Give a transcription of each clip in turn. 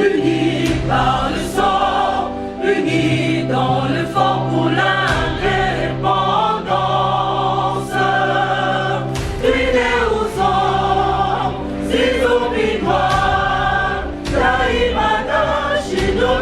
unis par le sang, unis dans le fort pour l'indépendance. Unis aux hommes, ces zombies noirs, Taïmana, Chido,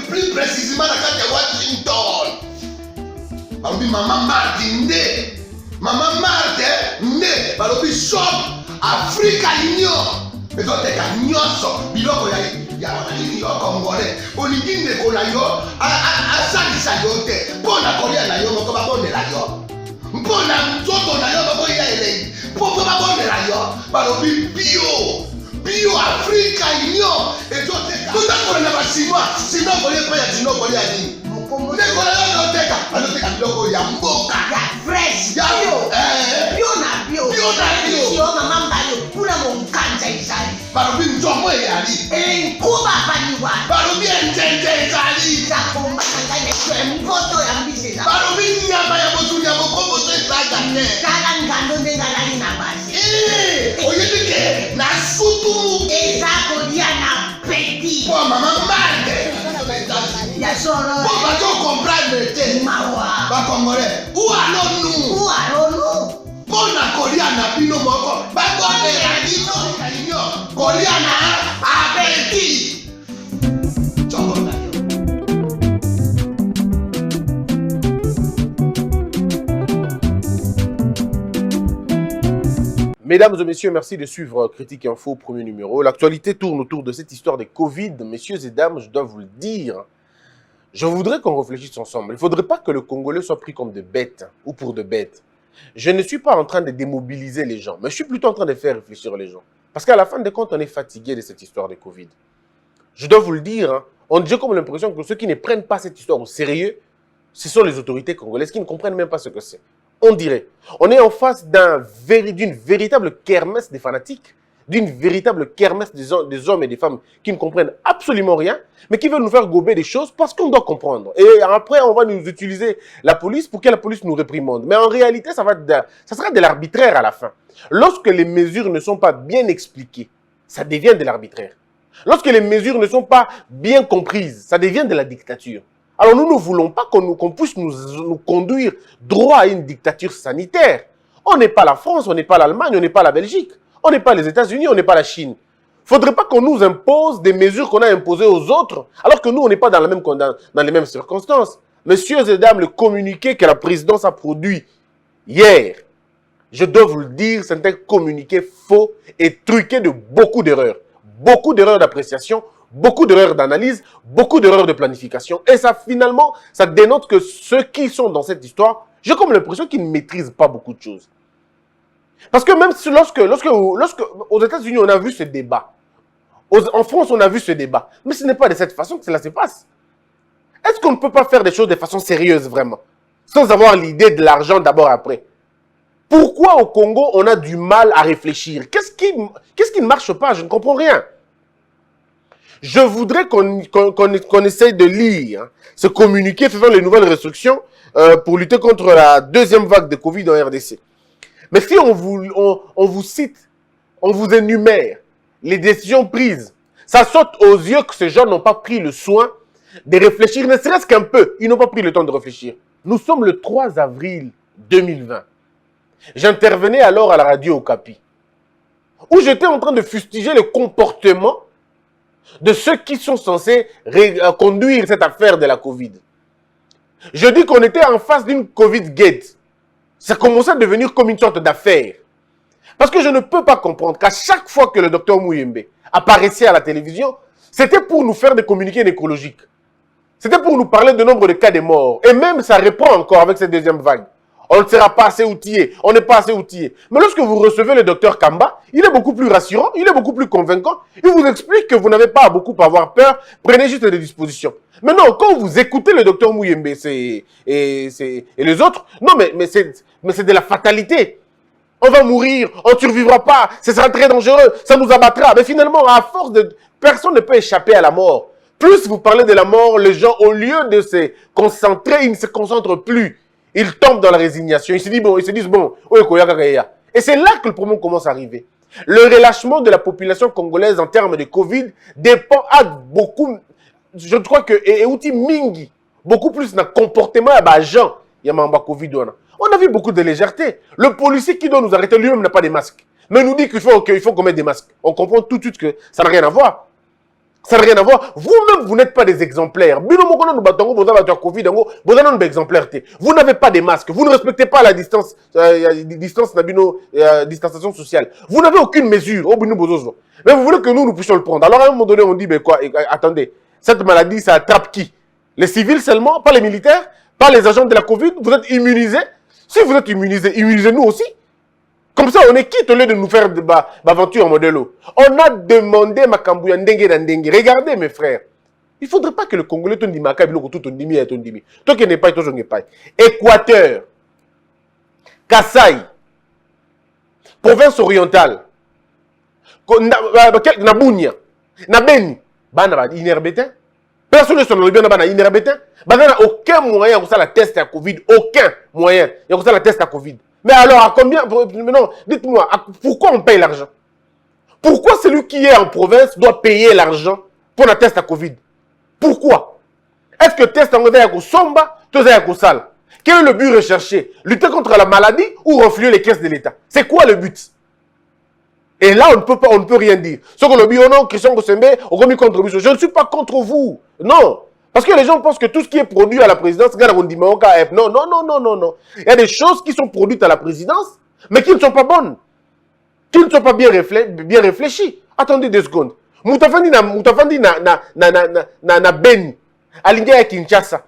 plus précisément dans Washington. Maman Marthe Maman Marthe shop Africa Union. Mais donc t'es qu'à nyonso biloko ya wananini yo congolais. Olingi ndeko na yo asalisa yo te. Mpona kolia na yo moko babondela yo. Mpona nzoto na yo moko ya elei. Poko babondela yo. Balobi bio Africa Union. Et donc t'es qu'à na basima sino kolia pa ya sino kolia ni. Ndeko na yo teka biloko ya mboka ya fresh ya bio na bio mama mbalo kuna monkanja izali balobi nzomo eyali nkuba baliwa balobi enjenje ezali zakomba kangane mpoto ya mbiseza balobi nyama ya botu ya bokomboto ezaga te kala ngando ndengalali na basi oyebike na sutu ezakolia na peti po mama mbande ya soro po bato comprendre te mawa bakongolais ou allons-nous Pona kolia na bino moko bakondela bino kalinyo kolia na abeti chokona yo. Mesdames et messieurs, merci de suivre Critique Info, premier numéro. L'actualité tourne autour de cette histoire de Covid. Messieurs et dames, je dois vous le dire, je voudrais qu'on réfléchisse ensemble. Il ne faudrait pas que le Congolais soit pris comme des bêtes ou pour des bêtes. Je ne suis pas en train de démobiliser les gens, mais je suis plutôt en train de faire réfléchir les gens. Parce qu'à la fin des comptes, on est fatigué de cette histoire de Covid. Je dois vous le dire, hein, j'ai comme l'impression que ceux qui ne prennent pas cette histoire au sérieux, ce sont les autorités congolaises qui ne comprennent même pas ce que c'est. On dirait, on est en face d'une véritable kermesse des fanatiques, d'une véritable kermesse des hommes et des femmes qui ne comprennent absolument rien, mais qui veulent nous faire gober des choses parce qu'on doit comprendre. Et après, on va nous utiliser la police pour que la police nous réprimande. Mais en réalité, ça sera de l'arbitraire à la fin. Lorsque les mesures ne sont pas bien expliquées, ça devient de l'arbitraire. Lorsque les mesures ne sont pas bien comprises, ça devient de la dictature. Alors nous ne voulons pas qu'on puisse nous conduire droit à une dictature sanitaire. On n'est pas la France, on n'est pas l'Allemagne, on n'est pas la Belgique. On n'est pas les États-Unis, on n'est pas la Chine. Il ne faudrait pas qu'on nous impose des mesures qu'on a imposées aux autres, alors que nous, on n'est pas dans les mêmes circonstances. Messieurs et dames, le communiqué que la présidence a produit hier, je dois vous le dire, c'est un communiqué faux et truqué de beaucoup d'erreurs. Beaucoup d'erreurs d'appréciation, beaucoup d'erreurs d'analyse, beaucoup d'erreurs de planification. Et ça, finalement, ça dénote que ceux qui sont dans cette histoire, j'ai comme l'impression qu'ils ne maîtrisent pas beaucoup de choses. Parce que même lorsque aux États-Unis, on a vu ce débat. En France, on a vu ce débat. Mais ce n'est pas de cette façon que cela se passe. Est-ce qu'on ne peut pas faire des choses de façon sérieuse, vraiment? Sans avoir l'idée de l'argent d'abord après. Pourquoi au Congo, on a du mal à réfléchir? Qu'est-ce qui ne marche pas? Je ne comprends rien. Je voudrais qu'on essaye de lire ce communiqué faisant les nouvelles restrictions pour lutter contre la deuxième vague de Covid en RDC. Mais si on vous cite, on vous énumère les décisions prises, ça saute aux yeux que ces gens n'ont pas pris le soin de réfléchir, ne serait-ce qu'un peu. Ils n'ont pas pris le temps de réfléchir. Nous sommes le 3 avril 2020. J'intervenais alors à la radio Okapi, où j'étais en train de fustiger le comportement de ceux qui sont censés conduire cette affaire de la Covid. Je dis qu'on était en face d'une Covid gate. Ça commençait à devenir comme une sorte d'affaire. Parce que je ne peux pas comprendre qu'à chaque fois que le docteur Muyembe apparaissait à la télévision, c'était pour nous faire des communiqués nécrologiques. C'était pour nous parler du nombre de cas de morts. Et même ça reprend encore avec cette deuxième vague. On ne sera pas assez outillé, on n'est pas assez outillé. Mais lorsque vous recevez le docteur Kamba, il est beaucoup plus rassurant, il est beaucoup plus convaincant. Il vous explique que vous n'avez pas à beaucoup avoir peur, prenez juste des dispositions. Mais non, quand vous écoutez le docteur Muyembe et les autres, non mais c'est de la fatalité. On va mourir, on ne survivra pas, ce sera très dangereux, ça nous abattra. Mais finalement, à force de... Personne ne peut échapper à la mort. Plus vous parlez de la mort, les gens, au lieu de se concentrer, ils ne se concentrent plus. Ils tombent dans la résignation. Ils se disent, bon, et c'est là que le problème commence à arriver. Le relâchement de la population congolaise en termes de Covid dépend à beaucoup, je crois que, et outil mingi, beaucoup plus dans le comportement à gens, il y a un Covid. On a vu beaucoup de légèreté. Le policier qui doit nous arrêter lui-même n'a pas de masque. Mais nous dit qu'il faut qu'on mette des masques. On comprend tout de suite que ça n'a rien à voir. Ça n'a rien à voir. Vous-même, vous n'êtes pas des exemplaires. Vous n'avez pas de masques. Vous ne respectez pas la distance, distanciation sociale. Vous n'avez aucune mesure. Mais vous voulez que nous puissions le prendre. Alors à un moment donné, on dit, mais quoi, attendez, cette maladie, ça attrape qui? Les civils seulement, pas les militaires, pas les agents de la Covid. Vous êtes immunisés. Si vous êtes immunisés, immunisez-nous aussi. Comme ça, on est quitte au lieu de nous faire de aventure en modèle. On a demandé Makambouya Ndengue Ndengue. Regardez, mes frères. Il ne faudrait pas que le Congolais te dise Maka, tout ton dimi et ton dimi. Toi qui n'es pas, toi je n'ai pas. Équateur, Kasaï, province orientale, Nabounia, Nabeni, Inerbétain. Personne ne s'en bien dans Inerbétain. Il n'y a aucun moyen pour ça la test à Covid. Aucun moyen. Il y a pour ça la test à Covid. Mais alors, à combien? Non, dites-moi, pourquoi on paye l'argent? Pourquoi celui qui est en province doit payer l'argent pour la test à Covid? Pourquoi? Est-ce que test en Godaïako Somba, Tozaïako Sal? Quel est le but recherché? Lutter contre la maladie ou renflouer les caisses de l'État? C'est quoi le but? Et là, on ne peut rien dire. Ce qu'on a dit, oh non, Christian Gossembe, on remet contre vous. Je ne suis pas contre vous. Non. Parce que les gens pensent que tout ce qui est produit à la présidence, non, non, non, non, non, non. Il y a des choses qui sont produites à la présidence, mais qui ne sont pas bonnes. Qui ne sont pas bien réfléchies. Attendez 2 secondes. Moutafandi na Beni, aligné à Kinshasa.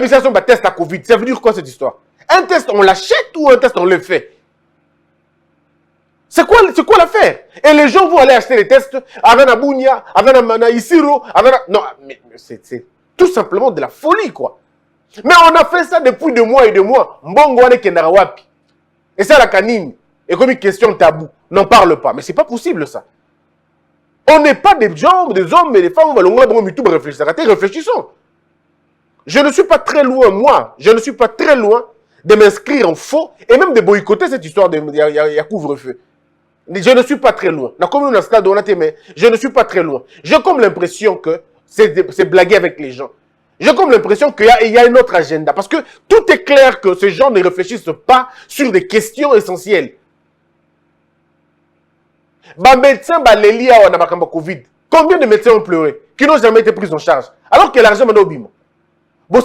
Ça sont des tests à Covid. Ça veut dire quoi cette histoire? Un test, on l'achète ou un test, on le fait? C'est quoi l'affaire? Et les gens vont aller acheter les tests avec Nabounia, avec Isiro, avec... Non, mais c'est tout simplement de la folie, quoi. Mais on a fait ça depuis 2 mois et 2 mois. Mbongo ane kendara wapi. Et ça, la canine. Et comme une question tabou. N'en parle pas. Mais c'est pas possible, ça. On n'est pas des gens, des hommes et des femmes. Réfléchissons. Je ne suis pas très loin, moi. Je ne suis pas très loin de m'inscrire en faux et même de boycotter cette histoire de couvre-feu. Je ne suis pas très loin. Je ne suis pas très loin. J'ai comme l'impression que c'est blaguer avec les gens. J'ai comme l'impression qu'il y a un autre agenda. Parce que tout est clair que ces gens ne réfléchissent pas sur des questions essentielles. Médecins, Covid. Combien de médecins ont pleuré qui n'ont jamais été pris en charge? Alors que l'argent est au bimo. Quand on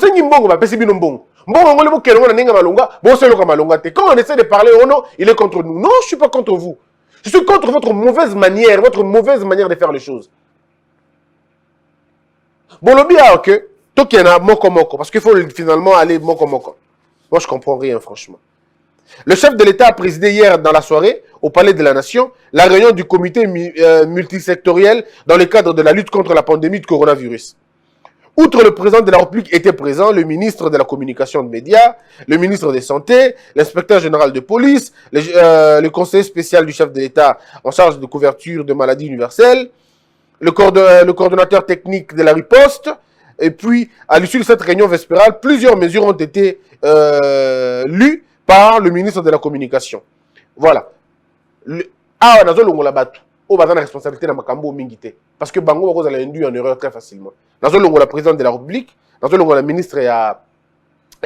essaie de parler, oh non, il est contre nous. Non, je ne suis pas contre vous. Je suis contre votre mauvaise manière de faire les choses. Bon, le bien, ok. Toi qui en a moko, parce qu'il faut finalement aller moko. Moi, je comprends rien, franchement. Le chef de l'État a présidé hier dans la soirée, au Palais de la Nation, la réunion du comité multisectoriel dans le cadre de la lutte contre la pandémie de coronavirus. Outre le président de la République était présent, le ministre de la Communication de médias, le ministre de la Santé, l'inspecteur général de police, le conseiller spécial du chef de l'État en charge de couverture de maladies universelles, le coordonnateur technique de la riposte. Et puis, à l'issue de cette réunion vespérale, plusieurs mesures ont été lues par le ministre de la Communication. Voilà. Ah, on a la responsabilité de Makambo Mingité. Parce que Bango va induire en erreur très facilement. Dans la présidente de la République, dans la ministre de la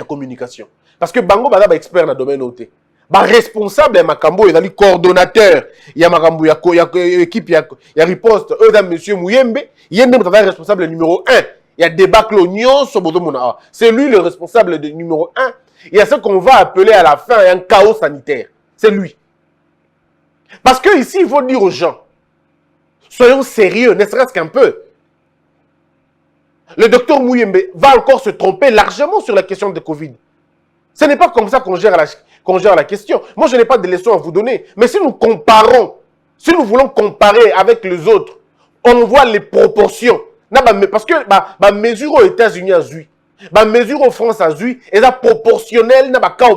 Communication. Parce que Bango va être expert dans le domaine OT. Responsable de Makambo, il y a le coordonnateur, il y a Makambo, il y a équipe, il y a riposte, monsieur Mouyembe, il y a un responsable numéro 1. Il y a débat clognon sur Bodomona. C'est lui le responsable numéro 1. Il y a ce qu'on va appeler à la fin un chaos sanitaire. C'est lui. Parce que ici, il faut dire aux gens, soyons sérieux, ne serait-ce qu'un peu. Le docteur Mouyembe va encore se tromper largement sur la question de Covid. Ce n'est pas comme ça qu'on gère la question. Moi, je n'ai pas de leçons à vous donner. Mais si nous comparons, si nous voulons comparer avec les autres, on voit les proportions. Parce que la mesure aux États-Unis a zui, la mesure aux France a zui, et ça proportionnel n'a pas qu'à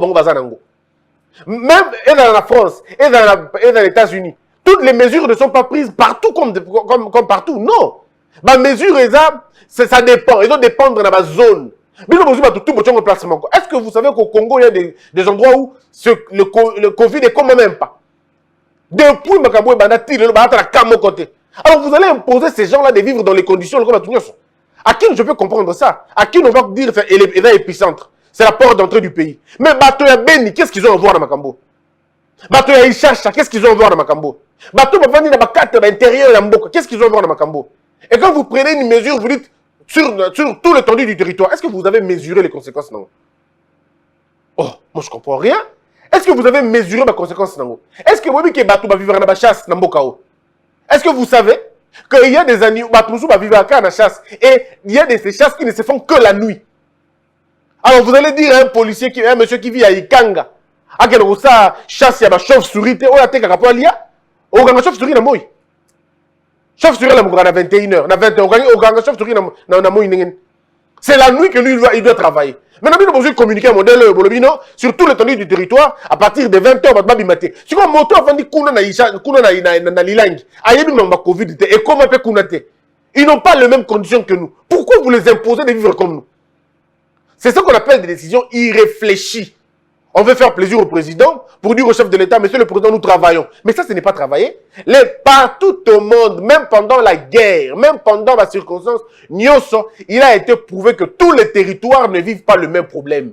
même dans la France et dans les États-Unis, toutes les mesures ne sont pas prises partout comme partout. Non. Ma mesure, ça dépend. Ils doivent dépendre de ma zone. Est-ce que vous savez qu'au Congo, il y a des endroits où le Covid est comme même pas? Depuis Makaboué, côté. Alors vous allez imposer ces gens-là de vivre dans les conditions. À qui je peux comprendre ça? À qui on va dire que c'est l'épicentre? C'est la porte d'entrée du pays. Mais Batoya Beni, qu'est-ce qu'ils ont à voir dans Makambo? Batoya Ishacha, qu'est-ce qu'ils ont à voir dans Makambo? Batoya Bani dans Makate, l'intérieur de Mboka, qu'est-ce qu'ils ont à voir dans Makambo? Et quand vous prenez une mesure, vous dites sur tout l'étendue du territoire, est-ce que vous avez mesuré les conséquences? Non. Oh, moi je comprends rien. Est-ce que vous avez mesuré les conséquences? Non. Est-ce que vous savez que Batou va vivre dans la chasse dans Mboka? Est-ce que vous savez qu'il y a des animaux, Batou va vivre à la chasse, et il y a ces chasses qui ne se font que la nuit? Alors vous allez dire à un policier, un monsieur qui vit à Ikanga, à quel ça chasse, il y a ma chauve-souris, ou la tête à Rapoalia, ou la chauve-souris, na moi. Chauve-souris, na 21h, na 20h, ou chauve-souris, na moi. C'est la nuit que lui, il doit travailler. Maintenant, nous devons communiquer un modèle sur tout l'étendue du territoire, à partir de 20h, on va bimater. Si on moto avant de kuna na lilangi, ayebi na Covid, et comment peut kunate? Ils n'ont pas les mêmes conditions que nous. Pourquoi vous les imposez de vivre comme nous? C'est ce qu'on appelle des décisions irréfléchies. On veut faire plaisir au président pour dire au chef de l'État, monsieur le président, nous travaillons. Mais ça, ce n'est pas travailler. Partout au monde, même pendant la guerre, même pendant la circonstance, il a été prouvé que tous les territoires ne vivent pas le même problème.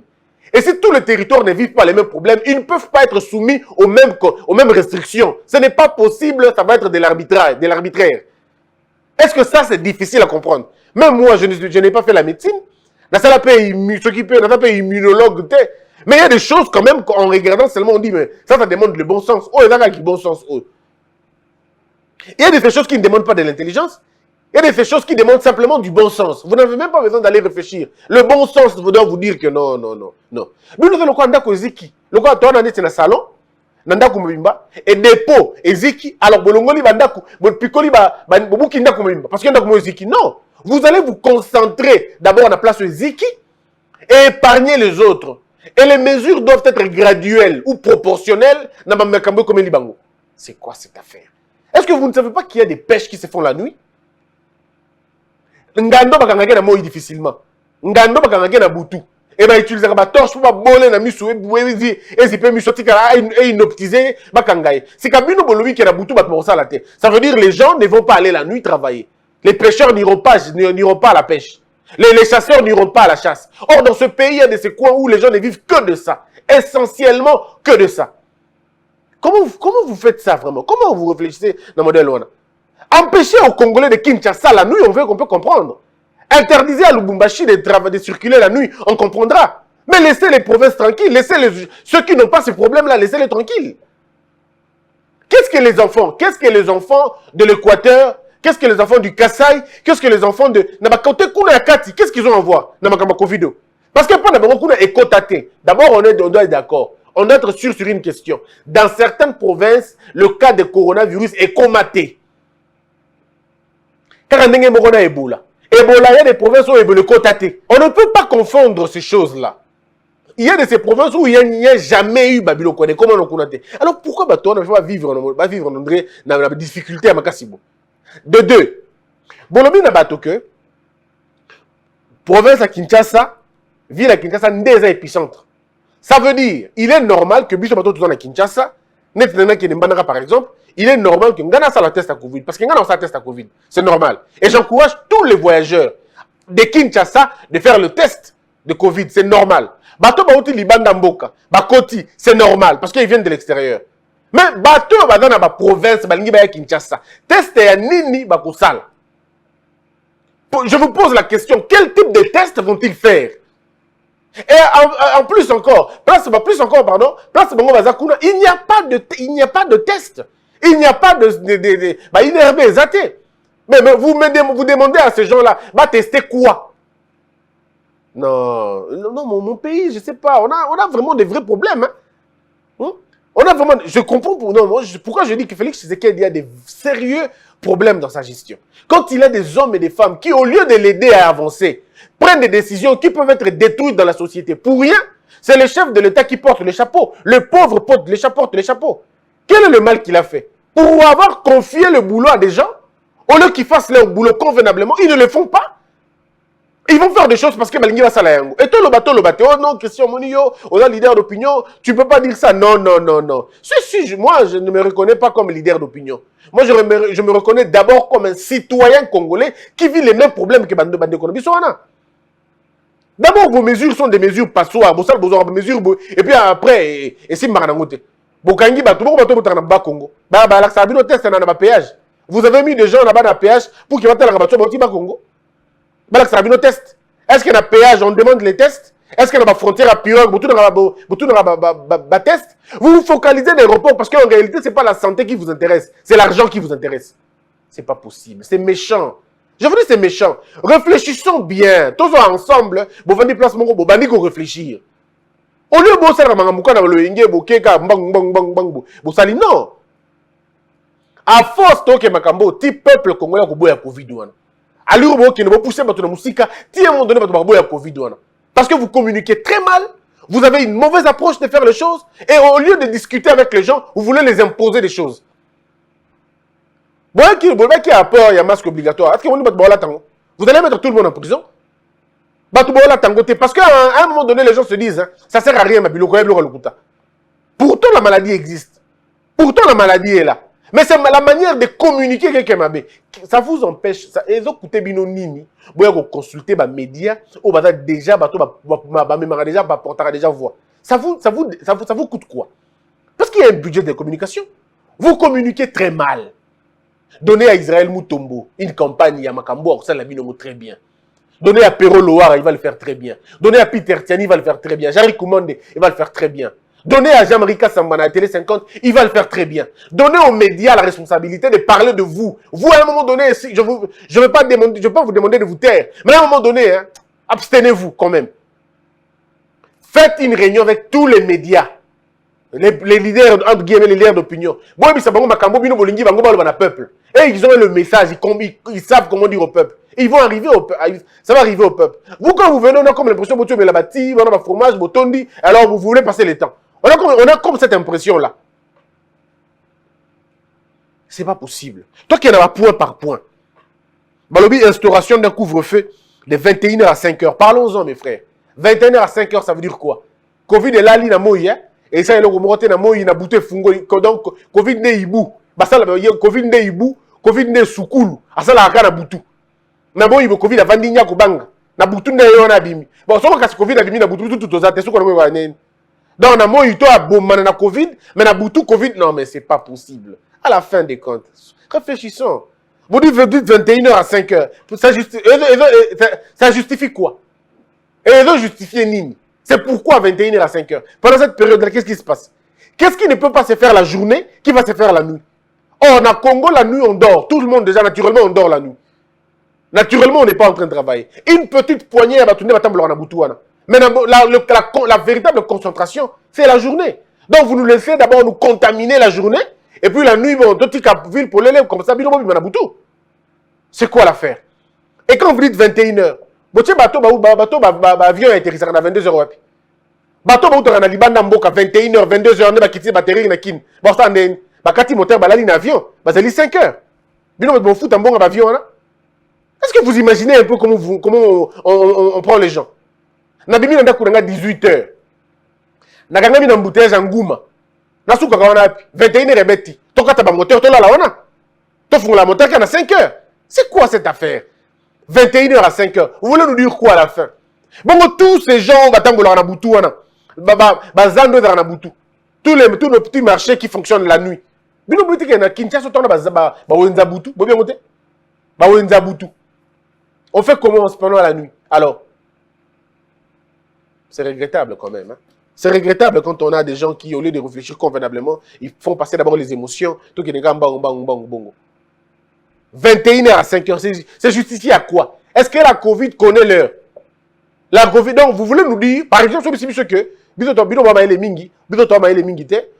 Et si tous les territoires ne vivent pas les mêmes problèmes, ils ne peuvent pas être soumis aux mêmes restrictions. Ce n'est pas possible, ça va être de l'arbitraire. Est-ce que ça, c'est difficile à comprendre? Même moi, je n'ai pas fait la médecine. Dans la pays immunologue, mais il y a des choses quand même qu'en regardant seulement on dit mais ça demande le bon sens. Oh, il y a qui bon sens. Oh. Il y a des choses qui ne demandent pas de l'intelligence. Il y a des choses qui demandent simplement du bon sens. Vous n'avez même pas besoin d'aller réfléchir. Le bon sens doit vous dire que non. Nous avons le quoi ziki. Le quoi toi c'est le salon. Nandaku mbimba et dépôt eziki alors bolongoli bandaku pikoli ba bobuki ndaku mbimba parce que ndaku eziki non. Vous allez vous concentrer d'abord à la place Ziki et épargner les autres. Et les mesures doivent être graduelles ou proportionnelles. C'est quoi cette affaire? Est-ce que vous ne savez pas qu'il y a des pêches qui se font la nuit? Ngando bakangake na moi difficilement. Ngando bakangake na butu. Et bien utiliser la torche pour boler na misu et zipe misu tika et inoptiser bakangaye. C'est kabino bolobi qui na butu bat pour ça la tête. Ça veut dire les gens ne vont pas aller la nuit travailler. Les pêcheurs n'iront pas à la pêche. Les chasseurs n'iront pas à la chasse. Or, dans ce pays, il y a des coins où les gens ne vivent que de ça. Essentiellement que de ça. Comment vous faites ça vraiment? Comment vous réfléchissez dans le modèle Luana? Empêcher aux Congolais de Kinshasa la nuit, on peut comprendre. Interdisez à Lubumbashi de circuler la nuit, on comprendra. Mais laissez les provinces tranquilles. Laissez ceux qui n'ont pas ce problème-là, laissez-les tranquilles. Qu'est-ce que les enfants de l'Équateur? Qu'est-ce que les enfants du Kassai? Qu'est-ce que les enfants de Nabakante Kuna Yakati? Qu'est-ce qu'ils ont à voir? Namakama Covid. Parce que pas d'abord Kuna est cotaté. D'abord, on doit être d'accord. On doit être sûr sur une question. Dans certaines provinces, le cas de coronavirus est comaté. Car on a Ebola. Ebola, il y a des provinces où Ebola est cotaté. On ne peut pas confondre ces choses-là. Il y a de ces provinces où il n'y a jamais eu Babylone. Comment on a cotaté? Alors pourquoi on ne peut pas vivre dans la difficulté à Makasibo? De deux, Bolobi n'a pas que province à Kinshasa, ville à Kinshasa, n'est pas épicentre. Ça veut dire, il est normal que Bicho Bato tout à Kinshasa, par exemple, il est normal que Ngana sa la test à Covid, parce que Ngana sa test à Covid, c'est normal. Et j'encourage tous les voyageurs de Kinshasa de faire le test de Covid, c'est normal. Bato Baouti Libanda Mboka, Bakoti, c'est normal, parce qu'ils viennent de l'extérieur. Mais bateau dans la province balingi ba Kinshasa test ya nini bakosala. Je vous pose la question, quel type de test vont-ils faire? Et en plus encore, place bango bazakuna, il n'y a pas de test. Il n'y a pas de inerbe zaté. Mais vous demandez à ces gens-là, va tester quoi? Non, mon pays, je sais pas, on a vraiment des vrais problèmes hein? On a vraiment, je comprends pourquoi je dis que Félix Tshisekedi a des sérieux problèmes dans sa gestion. Quand il a des hommes et des femmes qui, au lieu de l'aider à avancer, prennent des décisions qui peuvent être détruites dans la société pour rien, c'est le chef de l'État qui porte le chapeau. Le pauvre porte le chapeau. Quel est le mal qu'il a fait? Pour avoir confié le boulot à des gens, Au lieu qu'ils fassent leur boulot convenablement, ils ne le font pas. Ils vont faire des choses parce que Balingi va salayango. Et toi, le bateau, oh non, Christian Monio, on a leader d'opinion, tu ne peux pas dire ça. Non, non, non, non. Moi, je ne me reconnais pas comme leader d'opinion. Moi, je me reconnais d'abord comme un citoyen congolais qui vit les mêmes problèmes que Bande Konobi Soana. D'abord, vos mesures sont des mesures passoires. Vos mesures, et puis après, et si Maranangote. Bokangi, bateau, Congo. Test, on a péage. Vous avez mis des gens là-bas dans le péage pour qu'ils vont faire la bateau, Congo. Test. Est-ce qu'il y a un péage, on demande les tests? Est-ce qu'il y a une frontière à pirogue, test? Vous vous focalisez l'aéroport parce qu'en réalité, ce n'est pas la santé qui vous intéresse, c'est l'argent qui vous intéresse. Ce n'est pas possible, c'est méchant. Je vous dis, c'est méchant. Réfléchissons bien. Tous ensemble, vous venez place mon gros, vous réfléchir. Au lieu de faire non. À force, petit peuple congolais a Covid. Alors, vous ne poussez pas musique, à un moment donné, vous avez Covid. Parce que vous communiquez très mal, vous avez une mauvaise approche de faire les choses, et au lieu de discuter avec les gens, vous voulez les imposer des choses. Vous voyez qui a peur, il y a un masque obligatoire. Est-ce que vous allez mettre tout le monde en prison? Parce qu'à un moment donné, les gens se disent, ça ne sert à rien, pourtant la maladie existe. Pourtant la maladie est là. Mais c'est la manière de communiquer quelqu'un. Ça vous empêche. Ils ont écouté Bino Nini. Vous consulter les médias. Ou déjà, déjà voix. Ça vous coûte quoi? Parce qu'il y a un budget de communication. Vous communiquez très mal. Donnez à Israël Moutombo une campagne à Makambo, ça l'a mis très bien. Donnez à Perro Loar, il va le faire très bien. Donnez à Peter Tiani, il va le faire très bien. Jarry Koumonde, il va le faire très bien. Donnez à Jean-Marie Kassambana à Télé 50, il va le faire très bien. Donnez aux médias la responsabilité de parler de vous. Vous, à un moment donné, je ne vais pas vous demander de vous taire, mais à un moment donné, abstenez-vous quand même. Faites une réunion avec tous les médias. Les leaders, entre guillemets, les leaders d'opinion. Et ils ont le message, ils savent comment dire au peuple. Ils vont arriver au peuple. Ça va arriver au peuple. Vous, quand vous venez, on a comme l'impression que vous avez la bâtie, on a un fromage, botondi, alors vous voulez passer le temps. On a comme cette impression-là. C'est pas possible. Toi qui en as point par point. Balobi, instauration d'un couvre-feu de 21h à 5h. Parlons-en, mes frères. 21h à 5h, ça veut dire quoi? Covid est là, il y a moyen. Et ça, il y a le moyen, il y a bouté fungo. Donc, Covid n'est ibou. Covid n'est ibou. Covid n'est soukulu. Asa la haka na butu. Na bon, il y a Covid à Vandinia Kubanga. Na butu n'est yon abimi. Bon, ça va Covid à Bimi na butu tout aux attes. Donc, na mo ito a bomman na Covid, mais na butu Covid. Non, mais c'est pas possible. À la fin des comptes, réfléchissons. Vous dites 21h à 5h. Ça justifie quoi? Et ils ont justifié Nini. C'est pourquoi 21h à 5h. Pendant cette période-là, qu'est-ce qui se passe? Qu'est-ce qui ne peut pas se faire la journée, qui va se faire la nuit? Or, dans Congo, la nuit, on dort. Tout le monde, déjà, naturellement, on dort la nuit. Naturellement, on n'est pas en train de travailler. Une petite poignée, mais la véritable concentration, c'est la journée. Donc, vous nous laissez d'abord nous contaminer la journée, et puis la nuit, bon, ville pour l'élève, comme ça, c'est quoi l'affaire? Et quand vous dites 21h, avion atterrissé à 22h. Bateau à Libanda Mboka 21h, 22h, on a quitté batterie na kin. Bon ça ndé, bakati moteur balali na avion, bazali 5h. Bino bon foot en bon avion là. Est-ce que vous imaginez un peu comment on prend les gens? Na bimi na kuranga 18h. Na ganga mi na embouteillage en Gouma. Na suka ka wana 21h rebeti. Tokata ba moteur to la wana. To font la moteur kana 5h. C'est quoi cette affaire? 21h à 5h. Vous voulez nous dire quoi à la fin? Bon, tous ces gens, tous les petits marchés qui fonctionnent la nuit. On fait comment pendant la nuit? Alors, c'est regrettable quand même. Hein? C'est regrettable quand on a des gens qui, au lieu de réfléchir convenablement, ils font passer d'abord les émotions. 21h à 5h, c'est justifié à quoi? Est-ce que la Covid connaît l'heure? La Covid, donc vous voulez nous dire, par exemple, ce que,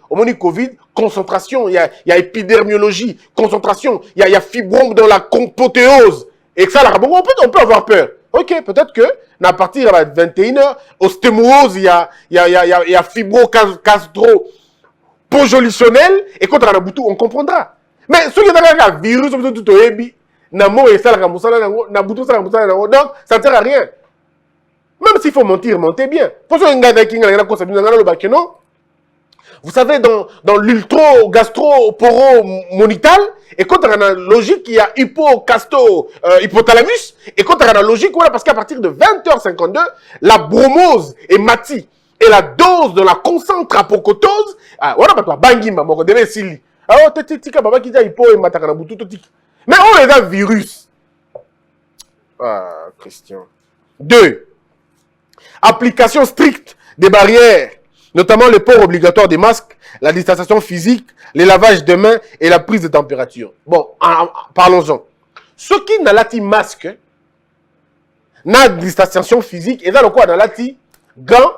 au moment du Covid, concentration, il y a épidermiologie, concentration, il y a fibrome dans la compotéose. Et que ça, là, bon, on peut avoir peur. Ok, peut-être que, à partir de 21h, ostémose, il y a fibro-castro-pojolitionnel, et quand on a boutou, on comprendra. Mais ce qui est dans le virus, Namo et ça, donc ça ne sert à rien. Même s'il faut mentir, mentez bien. Vous savez, dans l'ultra-gastro-poro-monital, et quand on a la logique, il y a hypothalamus, et quand on a la logique, voilà, parce qu'à partir de 20h52, la bromose est mati, et la dose de la concentrapocotose, voilà, parce que bangimba, mon devait s'il alors, tika baba qui dit hypo et matakana butu tiki. Mais on les a virus. Ah, Christian. 2. Application stricte des barrières, notamment le port obligatoire des masques, la distanciation physique, les lavages de mains et la prise de température. Bon, parlons-en. Ceux qui n'ont pas de masque, na distanciation physique, et dans le quoi, dans la gants,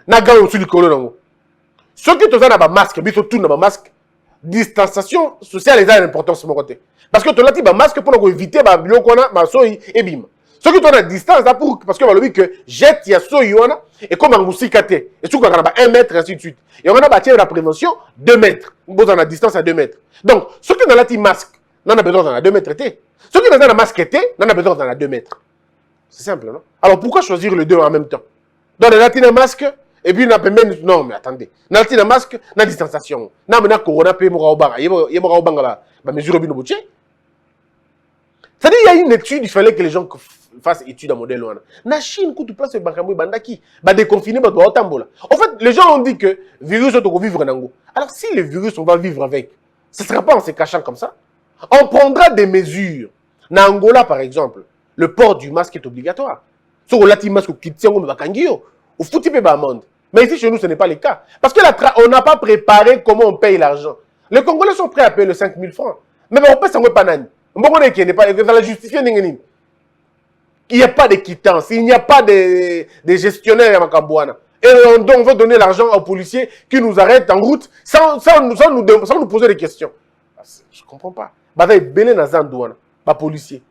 na gants au-dessus du colon. Ceux qui ont un masque, mais tout un masque, distanciation sociale est importante sur mon côté. Parce que tu as un masque pour éviter les billes et bim. Ceux qui ont la distance, là, parce que le que jette, il y a et comme un moussicate, et surtout quand on a 1 mètre, ainsi de suite. Et on a bâti la prévention 2 mètres. Vous avez la distance à 2 mètres. Donc, ceux qui ont la masque, n'en a besoin dans 2 mètres. Ceux qui ont la masque, n'en a besoin dans 2 mètres. C'est simple, non? Alors pourquoi choisir les deux en même temps? Dans le latin masque, et puis, non, mais attendez. Dans le masque, la distanciation. Non, mais corona, il y a mesure de c'est-à-dire, il y a une étude, il fallait que les gens fassent étude à modèle. La Chine, quand tu places le Bakambo, Bandaki, va déconfiner, va tambola. En fait, les gens ont dit que le virus va vivre en Ango. Alors, si le virus, on va vivre avec, ce ne sera pas en se cachant comme ça. On prendra des mesures. En Angola, par exemple, le port du masque est obligatoire. Sur le latin masque, qui tient comme Bakangio, ou foutu pe monde. Mais ici, chez nous, ce n'est pas le cas. Parce que on n'a pas préparé comment on paye l'argent. Les Congolais sont prêts à payer les 5 000 francs. Mais on paye ça, on ne pas la justifier. Il n'y a pas de quittance, il n'y a pas de gestionnaire à Makambouana. Et on veut donner l'argent aux policiers qui nous arrêtent en route sans nous poser des questions. Je ne comprends pas. Bada belé na zandouana, ba policier.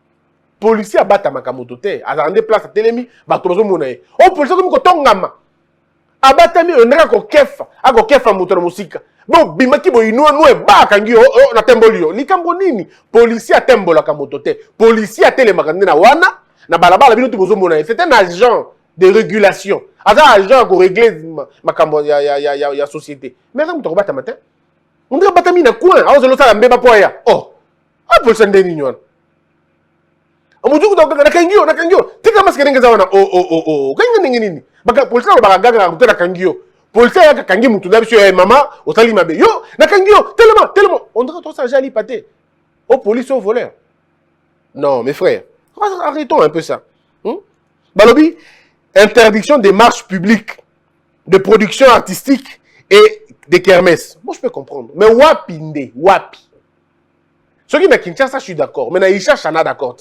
Policier abata makamoto te, azande place à telemi, ba tozo monae. Oh policier comme ko tongama. Abata mi onera ko kefa moto na musika. Bon, bimaki bo ino no e ba kangi na tembolio. Likambo nini? Policier atembola kamoto te. Policier atelemaka na wana na balabala bino tu bozo monae. C'est un agent de régulation. Aza agent ko régler makambo ya société. Mais ça moto ko bata matin. On dirait batami na coin. Ah, on se mbeba po ya. Oh. Ah, pour s'en dénigner. Amujuku na kangio. Tika maske ngenza wana. Oh. Kanga nini? Baka polisi na bagaga na kangio. Polisi ya kangi mutu na biso mama, otali mabe. Yo, na kangio, tellement. On dirait tout ça jali paté. Oh, police au voleur. Non, mes frères. Arrêtons un peu ça. Balobi, interdiction des marches publiques, de production artistique et des kermesses. Moi, je peux comprendre. Mais wapi. Ceux qui n'ont Kinshasa, je suis d'accord. Mais ils cherchent à n'a d'accord.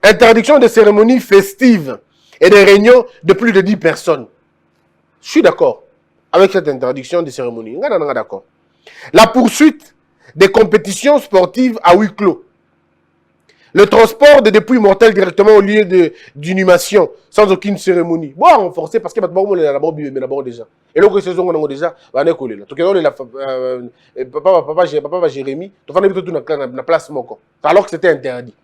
Interdiction de cérémonies festives et des réunions de plus de 10 personnes. Je suis d'accord avec cette interdiction de cérémonies. On est d'accord. La poursuite des compétitions sportives à huis clos. Le transport de dépouilles mortelles directement au lieu d'inhumation, sans aucune cérémonie. Bon, renforcer parce que maintenant, on est d'abord déjà. Et là, saison on a déjà, on est collé là. Tout papa Jérémy, tu vas tout na place moko. Alors que c'était interdit.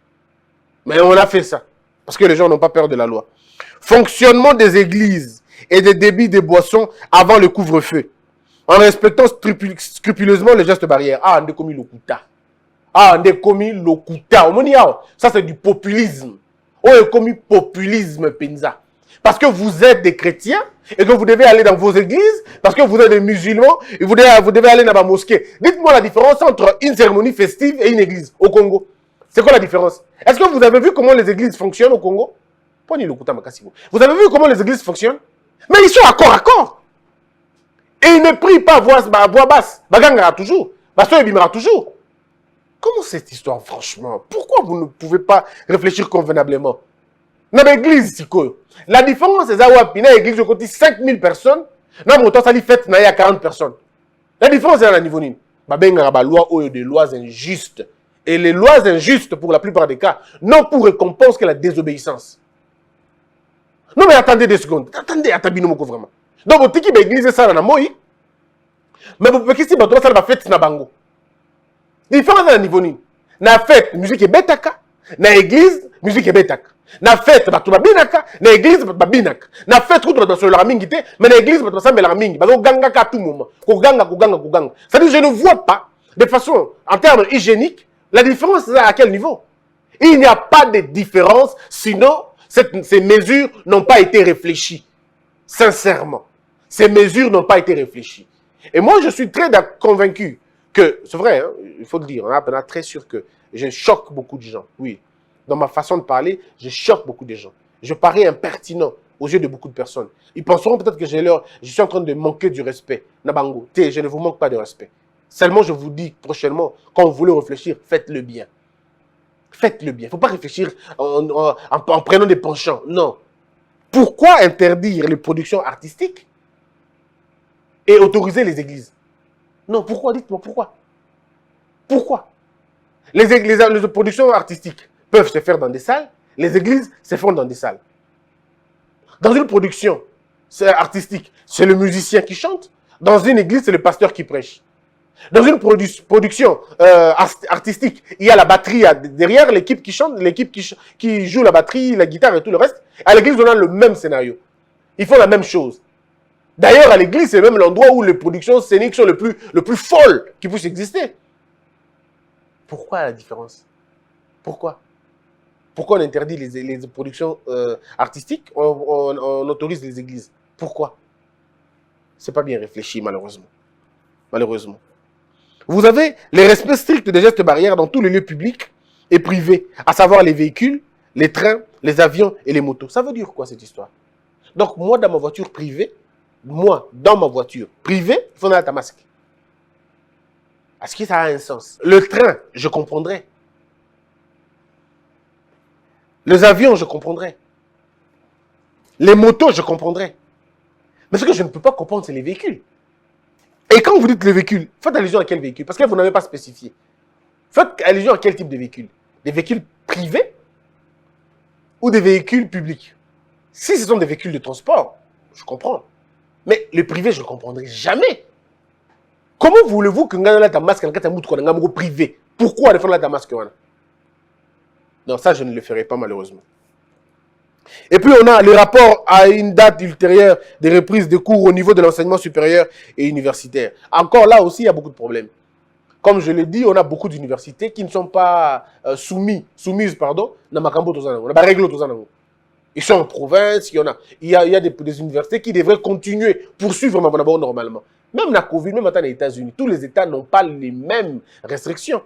Mais on a fait ça parce que les gens n'ont pas peur de la loi. Fonctionnement des églises et des débits de boissons avant le couvre-feu, en respectant scrupuleusement les gestes barrières. Ah, on a commis le kuta. Ça, c'est du populisme. On a commis populisme, Penza. Parce que vous êtes des chrétiens et que vous devez aller dans vos églises, parce que vous êtes des musulmans et vous devez aller dans ma mosquée. Dites-moi la différence entre une cérémonie festive et une église au Congo. C'est quoi la différence? Est-ce que vous avez vu comment les églises fonctionnent au Congo? Vous avez vu comment les églises fonctionnent? Mais ils sont à corps. Et ils ne prient pas à voix basse. Bagangara toujours. Basso bimera toujours. Comment cette histoire, franchement? Pourquoi vous ne pouvez pas réfléchir convenablement? Dans l'église, la différence, c'est que dans l'église, il y a 5000 personnes. Dans le temps, ça dit fête, il y a 40 personnes. La différence, c'est à niveau niveau. Il y a des lois injustes. Et les lois injustes, pour la plupart des cas, n'ont pour récompense que la désobéissance. Non, mais attendez 2 secondes. Attendez, vraiment. Donc, vous avez l'église, ça, dans la moi. Mais vous pouvez que si vous avez fait, c'est bango. Différence dans le niveau ni. Na fête, musique est betaka. Na église, musique est betaka. Na fête, bato babinaka. Na église, bato babinaka. Na fête, tout bato sur la mingi te. Mais na église, bato basambela la mingi. Bato ganga à tout moment. Koganga. C'est-à-dire, je ne vois pas, de façon, en termes hygiéniques, la différence est à quel niveau? Il n'y a pas de différence, sinon, ces mesures n'ont pas été réfléchies. Sincèrement. Ces mesures n'ont pas été réfléchies. Et moi, je suis très convaincu que, c'est vrai, hein, il faut le dire, on est très sûr que je choque beaucoup de gens. Oui, dans ma façon de parler, je choque beaucoup de gens. Je parais impertinent aux yeux de beaucoup de personnes. Ils penseront peut-être que je suis en train de manquer du respect. Nabango, je ne vous manque pas de respect. Seulement, je vous dis prochainement, quand vous voulez réfléchir, faites-le bien. Faites-le bien. Il ne faut pas réfléchir en prenant des penchants. Non. Pourquoi interdire les productions artistiques et autoriser les églises? Non, pourquoi? Dites-moi pourquoi. Pourquoi? Les productions artistiques peuvent se faire dans des salles, les églises se font dans des salles. Dans une production artistique, c'est le musicien qui chante. Dans une église, c'est le pasteur qui prêche. Dans une production artistique, il y a la batterie derrière, l'équipe qui chante, l'équipe qui joue la batterie, la guitare et tout le reste. À l'église, on a le même scénario. Ils font la même chose. D'ailleurs, à l'église, c'est même l'endroit où les productions scéniques sont le plus folles qui puissent exister. Pourquoi la différence? Pourquoi? Pourquoi on interdit les productions artistiques, on autorise les églises? Pourquoi? C'est pas bien réfléchi, malheureusement. Malheureusement. Vous avez les respects stricts des gestes barrières dans tous les lieux publics et privés, à savoir les véhicules, les trains, les avions et les motos. Ça veut dire quoi cette histoire? Donc moi, dans ma voiture privée, il faut mettre un masque. Est-ce que ça a un sens? Le train, je comprendrais. Les avions, je comprendrais. Les motos, je comprendrais. Mais ce que je ne peux pas comprendre, c'est les véhicules. Et quand vous dites les véhicules, faites allusion à quel véhicule? Parce que vous n'avez pas spécifié. Faites allusion à quel type de véhicule? Des véhicules privés ou des véhicules publics? Si ce sont des véhicules de transport, je comprends. Mais le privé, je ne comprendrai jamais. Comment voulez-vous que vous ayez un masque un privé? Pourquoi le faire un masque? Non, ça, je ne le ferai pas malheureusement. Et puis, on a le rapport à une date ultérieure des reprises de cours au niveau de l'enseignement supérieur et universitaire. Encore là aussi, il y a beaucoup de problèmes. Comme je l'ai dit, on a beaucoup d'universités qui ne sont pas soumises dans Makambo Tozana. On a règle Tozana. Ils sont en province, il y a des universités qui devraient continuer, poursuivre normalement. Même la Covid, même maintenant les États-Unis, tous les États n'ont pas les mêmes restrictions.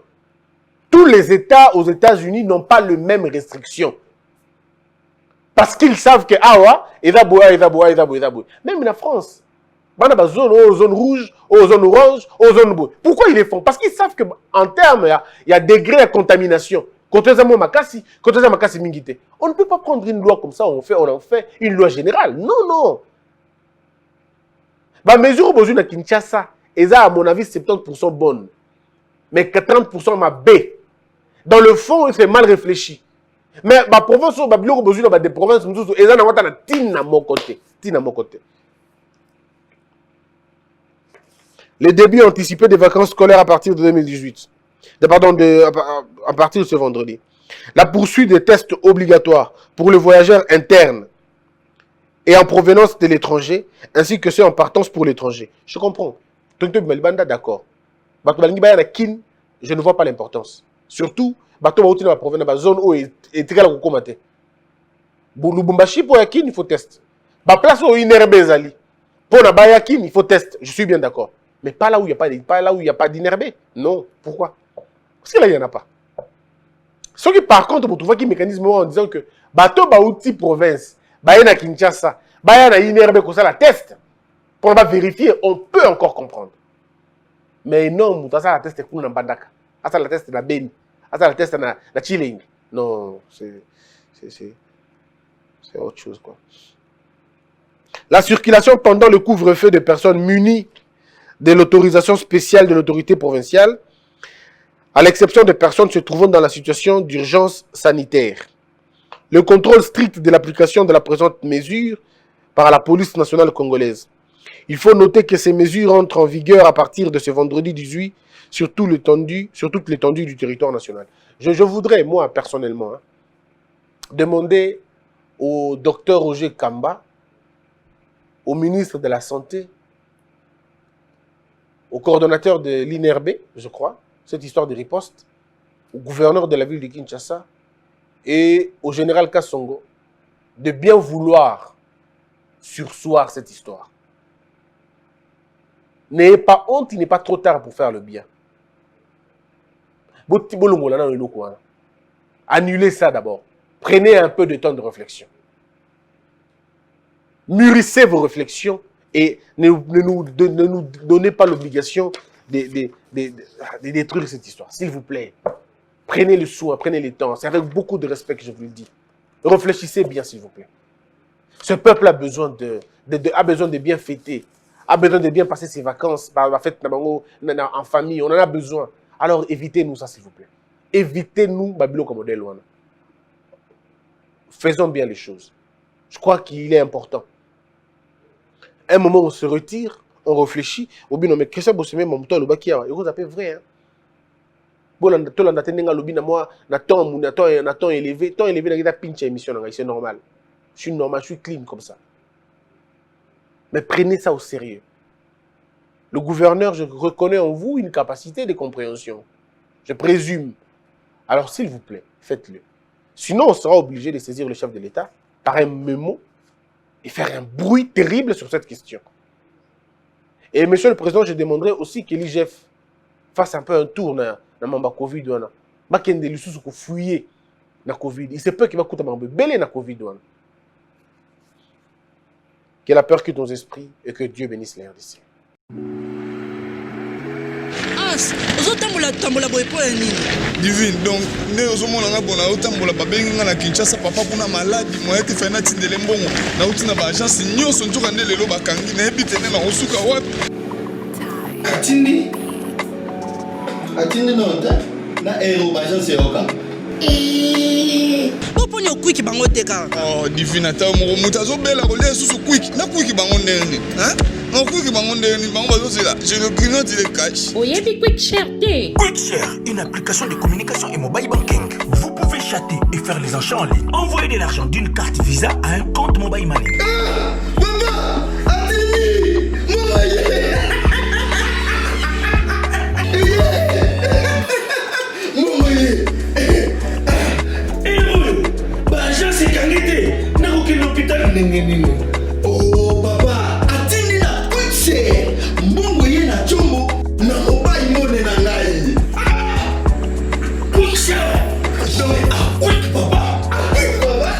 Tous les États aux États-Unis n'ont pas les mêmes restrictions. Parce qu'ils savent que, même la France, il y a des zones, aux zones rouges, aux zones oranges, aux zones bleues. Pourquoi ils les font? Parce qu'ils savent qu'en termes, il y a degré de contamination. On ne peut pas prendre une loi comme ça, on en fait une loi générale. Non. La mesure où besoin de Kinshasa, à mon avis, 70% bonne. Mais 30% ma B. Dans le fond, c'est mal réfléchi. Mais la province, des provinces, le début anticipé des vacances scolaires à partir de 2018. À partir de ce vendredi. La poursuite des tests obligatoires pour les voyageurs internes et en provenance de l'étranger, ainsi que ceux en partance pour l'étranger. Je comprends. D'accord. Je ne vois pas l'importance. Surtout, la provenance de la zone où est très la commaté. Lubumbashi pour Yakin, il faut test. La place où il y a Bezali. Pour la Bayakin, il faut test. Je suis bien d'accord. Mais pas là où il n'y a pas d'inherbé. Non. Pourquoi? Parce que là, il n'y en a pas. Ce qui, par contre, vous trouvez qu'il y a un mécanisme en disant que bateau Baouti province, Bayana Kinshasa, Bayana inherbé comme ça, la test. Pour la vérifier, on peut encore comprendre. Mais non, ça la test est cool dans Bandaka. Ça la test la Beni. Ça la test la Chilling. Non, c'est autre chose, quoi. La circulation pendant le couvre-feu des personnes munies de l'autorisation spéciale de l'autorité provinciale, à l'exception des personnes se trouvant dans la situation d'urgence sanitaire. Le contrôle strict de l'application de la présente mesure par la police nationale congolaise. Il faut noter que ces mesures entrent en vigueur à partir de ce vendredi 18 sur toute l'étendue du territoire national. Je voudrais, moi, personnellement, demander au docteur Roger Kamba, au ministre de la Santé, au coordonnateur de l'INRB, je crois, cette histoire de riposte, au gouverneur de la ville de Kinshasa et au général Kassongo, de bien vouloir surseoir cette histoire. N'ayez pas honte, il n'est pas trop tard pour faire le bien. Annulez ça d'abord. Prenez un peu de temps de réflexion. Mûrissez vos réflexions et ne nous donnez pas l'obligation de détruire cette histoire. S'il vous plaît, prenez le soin, prenez le temps. C'est avec beaucoup de respect que je vous le dis. Réfléchissez bien, s'il vous plaît. Ce peuple a besoin de bien fêter, a besoin de bien passer ses vacances, en famille. On en a besoin. Alors évitez-nous ça, s'il vous plaît. Évitez-nous Babylone comme modèle. Faisons bien les choses. Je crois qu'il est important. Un moment, on se retire, on réfléchit. Au bien, mais qu'est-ce que c'est même mon temps le bac qui a? Vous avez vrai. Bon, tout le monde a lobby na moi, na temps élevé, na pinche émission, c'est normal. Je suis normal, je suis clean comme ça. Mais prenez ça au sérieux. Le gouverneur, je reconnais en vous une capacité de compréhension. Je présume. Alors, s'il vous plaît, faites-le. Sinon, on sera obligé de saisir le chef de l'État par un mémo et faire un bruit terrible sur cette question. Et monsieur le président, je demanderai aussi que l'IGF fasse un peu un tour dans le Covid. Il y a fouiller la Covid. Il se peut qu'il va coûter un peu la Covid. Que la peur quitte nos esprits et que Dieu bénisse les RDC. Divine, donc, ne ozomona nga bona otambola babengi nga na Kinshasa papa pona maladi moya te fana tindele mbongo na utina ba agence nyonso nzoka nde lelo bakangi na ebitene na osuka wapi atindi nota na ero ba agence yoka oponi okwiki bango te ka oh divine ata moko mutu azobela kolia susu kwiki na kwiki bango ndeni hein on kwiki bango ndeni bango bazozela je le grignote il est cash Oyebi Quickshare T. Quickshare, une application de communication et mobile banking. Vous pouvez chatter et faire les achats en ligne. Envoyez de l'argent d'une carte Visa à un compte mobile money. Maman, atindi, oh papa, atindi na Quickshare. Mbongo ye na chombo na mobile money na ngai. Quickshare. Donc quick papa. Quick papa.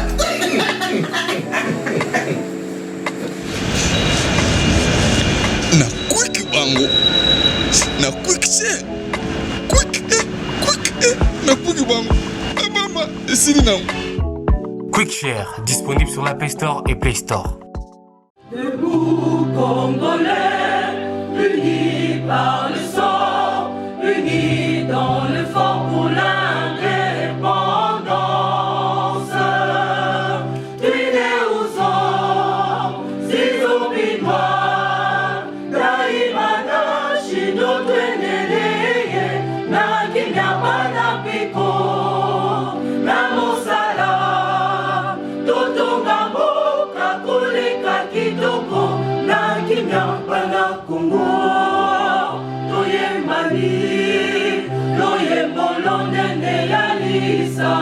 na kwiki bango na Quickshare na kwiki bango mama esili nango Quickshare, disponible sur l'App Store et Play Store. Debout Congolais, unis par le sang, unis dans le fort pour l'indépendance. Unis aux hommes, si obinois, daimana shindo tweneleye, na kinyabana piko, na mosala, totonga mboka koleka kitoko, na kinyabana Kongo, toyembani, loyembolo nene ya lisa.